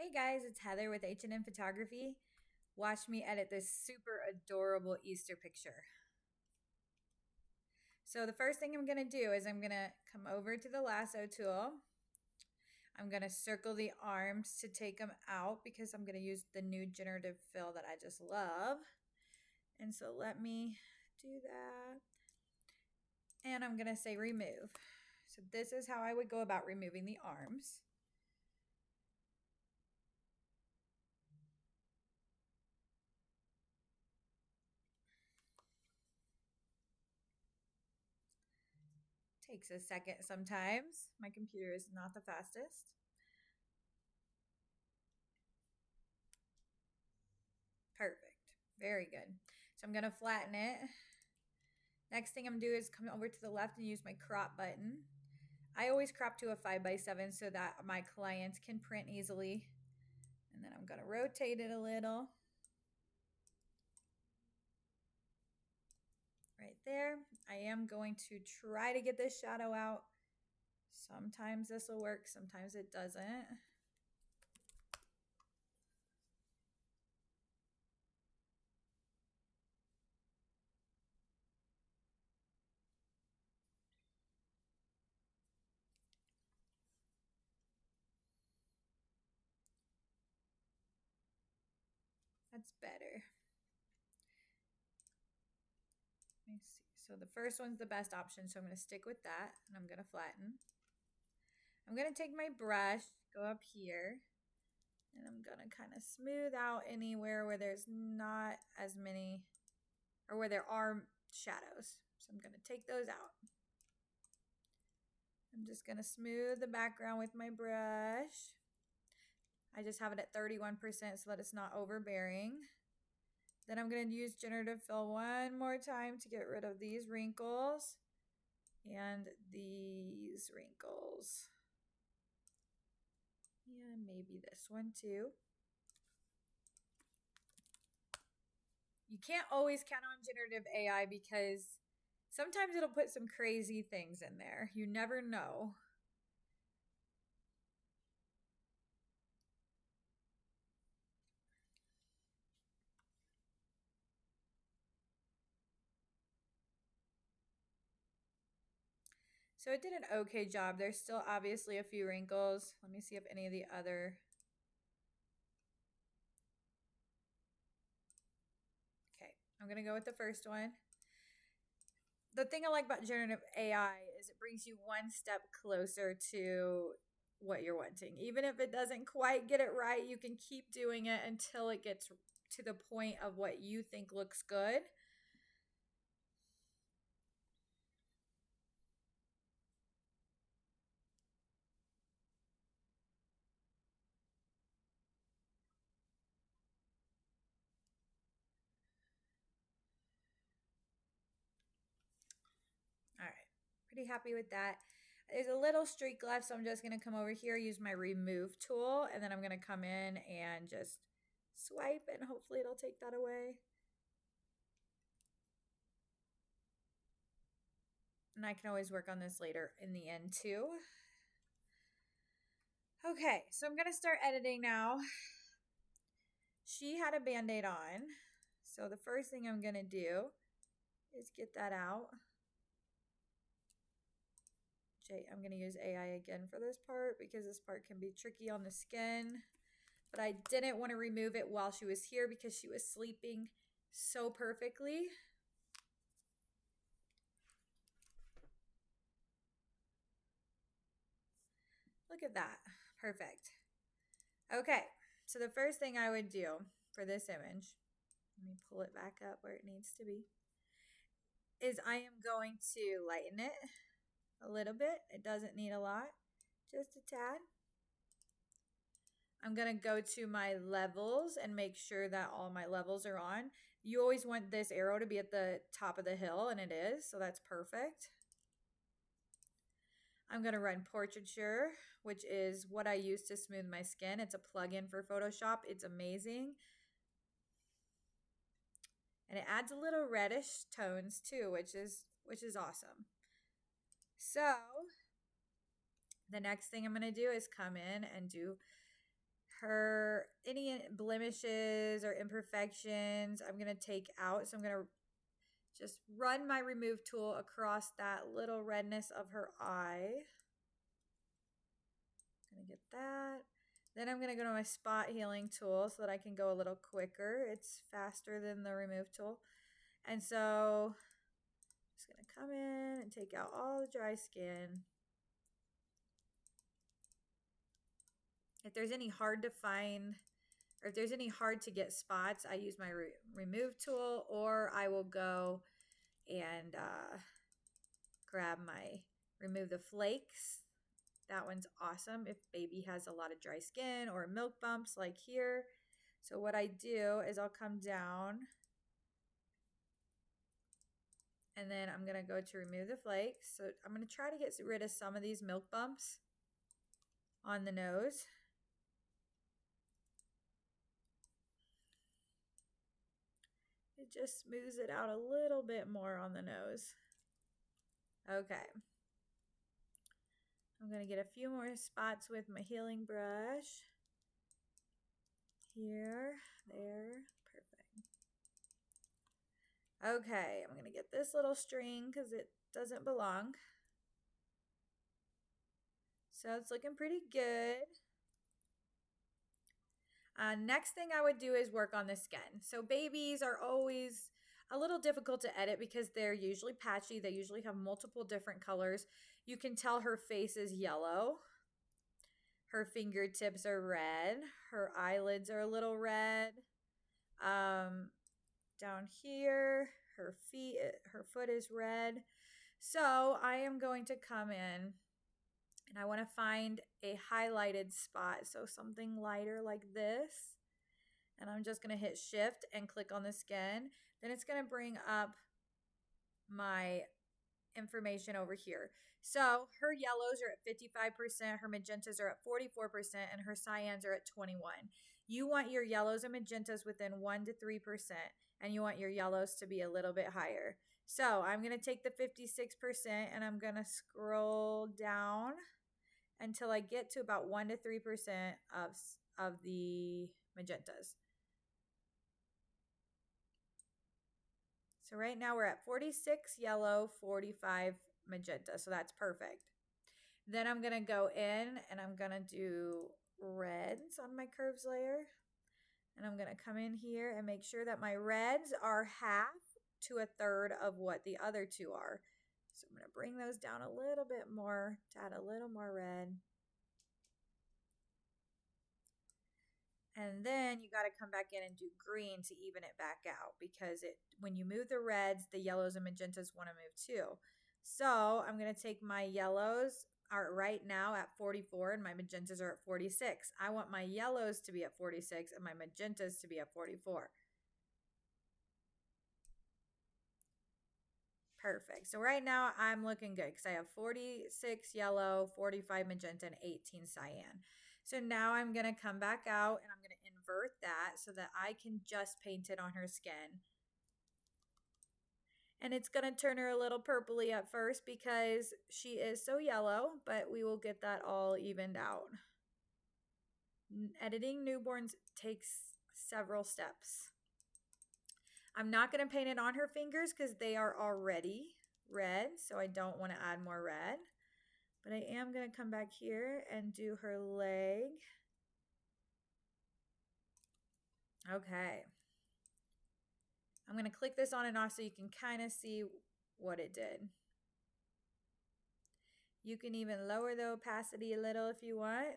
Hey guys, it's Heather with H&M Photography. Watch me edit this super adorable Easter picture. So the first thing I'm going to do is I'm going to come over to the lasso tool. I'm going to circle the arms to take them out because I'm going to use the new generative fill that I just love. And so let me do that. And I'm going to say remove. So this is how I would go about removing the arms. Takes a second sometimes. My computer is not the fastest. Perfect. Very good. So I'm going to flatten it. Next thing I'm going to do is come over to the left and use my crop button. I always crop to a 5x7 so that my clients can print easily. And then I'm going to rotate it a little. Right there. I am going to try to get this shadow out. Sometimes this will work, sometimes it doesn't. That's better. Let me see. So the first one's the best option, so I'm going to stick with that, and I'm going to flatten. I'm going to take my brush, go up here, and I'm going to kind of smooth out anywhere where there's not as many, or where there are shadows. So I'm going to take those out. I'm just going to smooth the background with my brush. I just have it at 31% so that it's not overbearing. Then I'm going to use generative fill one more time to get rid of these wrinkles and these wrinkles. Yeah, maybe this one too. You can't always count on generative AI because sometimes it'll put some crazy things in there. You never know. So it did an okay job. There's still obviously a few wrinkles. Let me see if any of the other... Okay, I'm going to go with the first one. The thing I like about generative AI is it brings you one step closer to what you're wanting. Even if it doesn't quite get it right, you can keep doing it until it gets to the point of what you think looks good. All right, pretty happy with that. There's a little streak left, so I'm just going to come over here, use my remove tool, and then I'm going to come in and just swipe, and hopefully it'll take that away. And I can always work on this later in the end too. Okay, so I'm going to start editing now. She had a Band-Aid on, so the first thing I'm going to do is get that out. I'm going to use AI again for this part because this part can be tricky on the skin. But I didn't want to remove it while she was here because she was sleeping so perfectly. Look at that. Perfect. Okay, so the first thing I would do for this image, let me pull it back up where it needs to be, is I am going to lighten it a little bit. It doesn't need a lot, just a tad. I'm going to go to my levels and make sure that all my levels are on. You always want this arrow to be at the top of the hill, and it is, so that's perfect. I'm going to run Portraiture, which is what I use to smooth my skin. It's a plugin for Photoshop. It's amazing. And it adds a little reddish tones too, which is awesome. So the next thing I'm going to do is come in and do her any blemishes or imperfections I'm going to take out. So I'm going to just run my remove tool across that little redness of her eye. I'm going to get that. Then I'm going to go to my spot healing tool so that I can go a little quicker. It's faster than the remove tool. And so I'm just going to come in and take out all the dry skin. If there's any hard to find, or if there's any hard to get spots, I use my remove tool, or I will go and grab my remove the flakes. That one's awesome if baby has a lot of dry skin or milk bumps like here. So what I do is I'll come down and then I'm going to go to remove the flakes. So I'm going to try to get rid of some of these milk bumps on the nose. It just smooths it out a little bit more on the nose. Okay. I'm going to get a few more spots with my healing brush. Here, there, perfect. Okay, I'm going to get this little string because it doesn't belong. So it's looking pretty good. Next thing I would do is work on the skin. So babies are always a little difficult to edit because they're usually patchy. They usually have multiple different colors. You can tell her face is yellow. Her fingertips are red. Her eyelids are a little red. Down here, her foot is red. So I am going to come in and I want to find a highlighted spot. So something lighter like this. And I'm just going to hit shift and click on the skin. Then it's going to bring up my information over here. So her yellows are at 55%, her magentas are at 44%, and her cyans are at 21%. You want your yellows and magentas within 1 to 3%, and you want your yellows to be a little bit higher. So I'm going to take the 56% and I'm going to scroll down until I get to about 1 to 3% of the magentas. So right now we're at 46 yellow, 45 magenta. So that's perfect. Then I'm going to go in and I'm going to do reds on my curves layer. And I'm going to come in here and make sure that my reds are half to a third of what the other two are. So I'm going to bring those down a little bit more to add a little more red. And then you got to come back in and do green to even it back out because when you move the reds, the yellows and magentas want to move too. So I'm going to take my yellows are right now at 44 and my magentas are at 46. I want my yellows to be at 46 and my magentas to be at 44. Perfect. So right now I'm looking good because I have 46 yellow, 45 magenta, and 18 cyan. So now I'm going to come back out and I'm going to invert that so that I can just paint it on her skin. And it's going to turn her a little purpley at first because she is so yellow, but we will get that all evened out. Editing newborns takes several steps. I'm not going to paint it on her fingers because they are already red, so I don't want to add more red. But I am going to come back here and do her leg. Okay. I'm going to click this on and off so you can kind of see what it did. You can even lower the opacity a little if you want.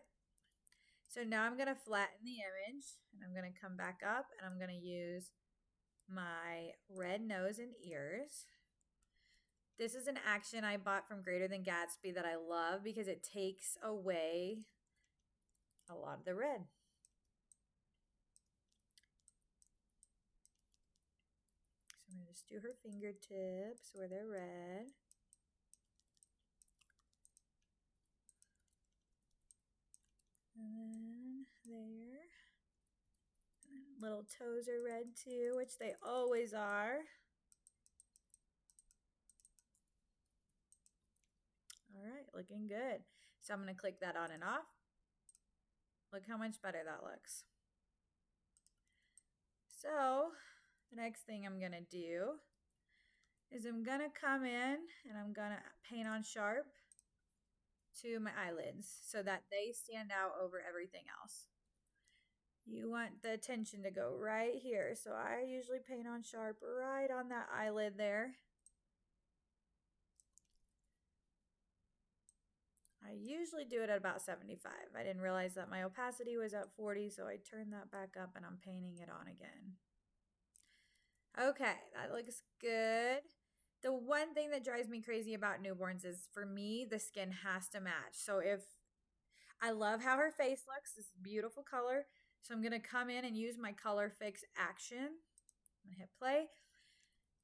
So now I'm going to flatten the image and I'm going to come back up and I'm going to use my red nose and ears. This is an action I bought from Greater Than Gatsby that I love because it takes away a lot of the red. So I'm going to just do her fingertips where they're red. And then there. And little toes are red too, which they always are. All right, looking good. So I'm going to click that on and off. Look how much better that looks. So the next thing I'm going to do is I'm going to come in and I'm going to paint on sharp to my eyelids so that they stand out over everything else. You want the attention to go right here. So I usually paint on sharp right on that eyelid there. I usually do it at about 75. I didn't realize that my opacity was at 40, so I turned that back up and I'm painting it on again. Okay, that looks good. The one thing that drives me crazy about newborns is, for me, the skin has to match. So if I love how her face looks, this beautiful color. So I'm going to come in and use my color fix action. I'm going to hit play.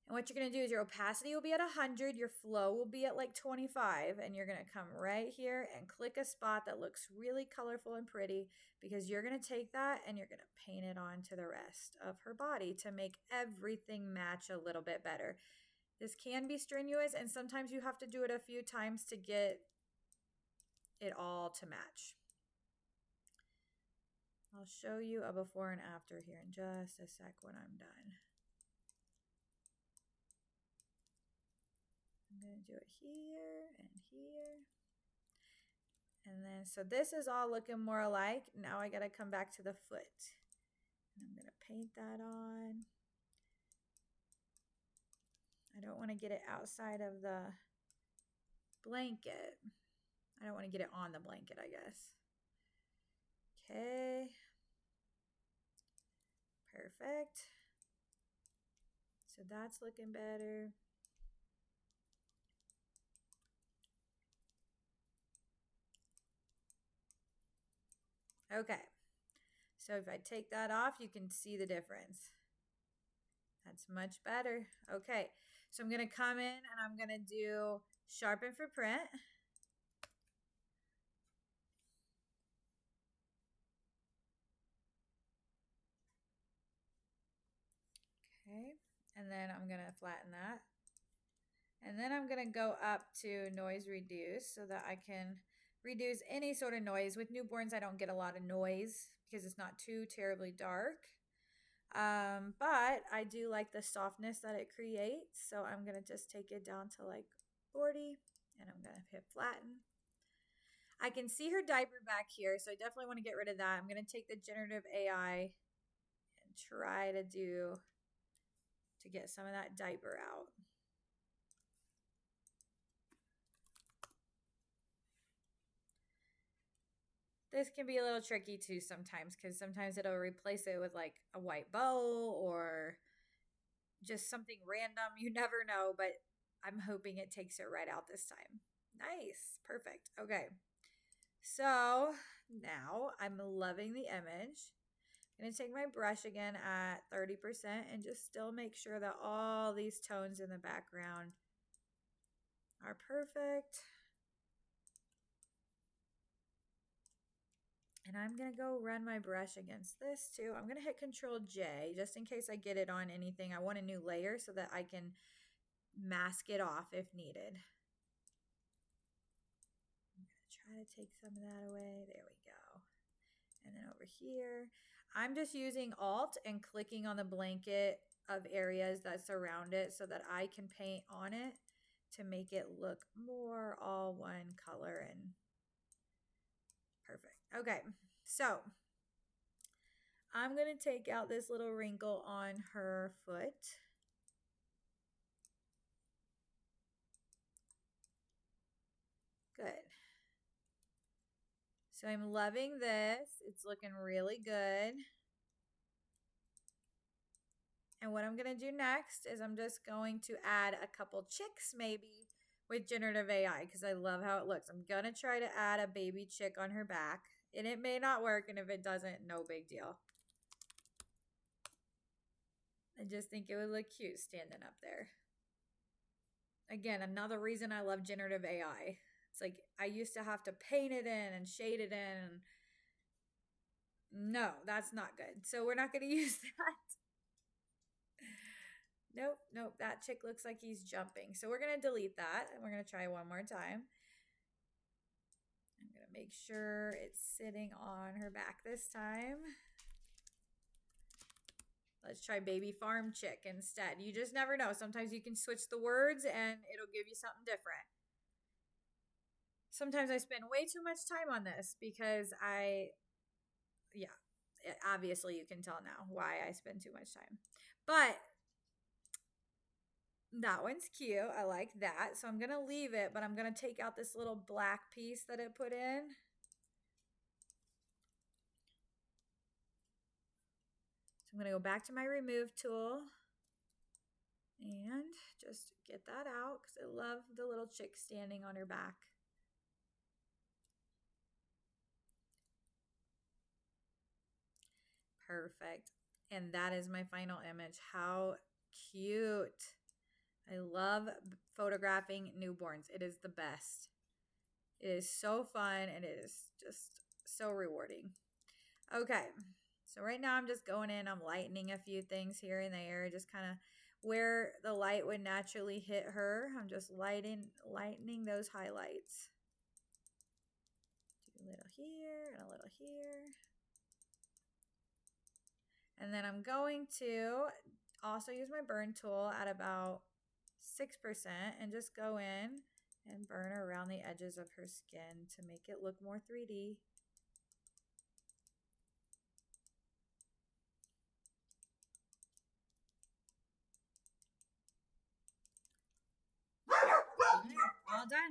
And what you're going to do is your opacity will be at 100, your flow will be at like 25, and you're going to come right here and click a spot that looks really colorful and pretty, because you're going to take that and you're going to paint it onto the rest of her body to make everything match a little bit better. This can be strenuous, and sometimes you have to do it a few times to get it all to match. I'll show you a before and after here in just a sec when I'm done. I'm going to do it here and here. And then, so this is all looking more alike. Now I got to come back to the foot. And I'm going to paint that on. I don't want to get it outside of the blanket. I don't want to get it on the blanket, I guess. Okay. Perfect. So that's looking better. Okay, so if I take that off, you can see the difference. That's much better. Okay, so I'm going to come in and I'm going to do sharpen for print. Okay, and then I'm going to flatten that. And then I'm going to go up to noise reduce so that I can reduce any sort of noise. With newborns, I don't get a lot of noise because it's not too terribly dark. But I do like the softness that it creates. So I'm going to just take it down to like 40 and I'm going to hit flatten. I can see her diaper back here, so I definitely want to get rid of that. I'm going to take the generative AI and try to get some of that diaper out. This can be a little tricky too sometimes, because sometimes it'll replace it with like a white bow or just something random. You never know, but I'm hoping it takes it right out this time. Nice. Perfect. Okay. So now I'm loving the image. I'm going to take my brush again at 30% and just still make sure that all these tones in the background are perfect. And I'm going to go run my brush against this too. I'm going to hit Control J just in case I get it on anything. I want a new layer so that I can mask it off if needed. I'm going to try to take some of that away. There we go. And then over here, I'm just using Alt and clicking on the blanket of areas that surround it so that I can paint on it to make it look more all one color and perfect. Okay, so I'm going to take out this little wrinkle on her foot. Good. So I'm loving this. It's looking really good. And what I'm going to do next is I'm just going to add a couple chicks maybe with generative AI because I love how it looks. I'm going to try to add a baby chick on her back. And it may not work, and if it doesn't, no big deal. I just think it would look cute standing up there. Again, another reason I love generative AI. It's like I used to have to paint it in and shade it in. No, that's not good. So we're not going to use that. Nope, that chick looks like he's jumping. So we're going to delete that, and we're going to try one more time. I'm going to gonna make sure it's sitting on her back this time. Let's try baby farm chick instead. You just never know. Sometimes you can switch the words and it'll give you something different. Sometimes I spend way too much time on this because obviously you can tell now why I spend too much time. But that one's cute. I like that. So I'm going to leave it, but I'm going to take out this little black piece that it put in. So I'm going to go back to my remove tool and just get that out because I love the little chick standing on her back. Perfect. And that is my final image. How cute. I love photographing newborns. It is the best. It is so fun and it is just so rewarding. Okay, so right now I'm just going in. I'm lightening a few things here and there, just kind of where the light would naturally hit her. I'm just lightening those highlights. Do a little here and a little here. And then I'm going to also use my burn tool at about 6% and just go in and burn around the edges of her skin to make it look more 3D. All done.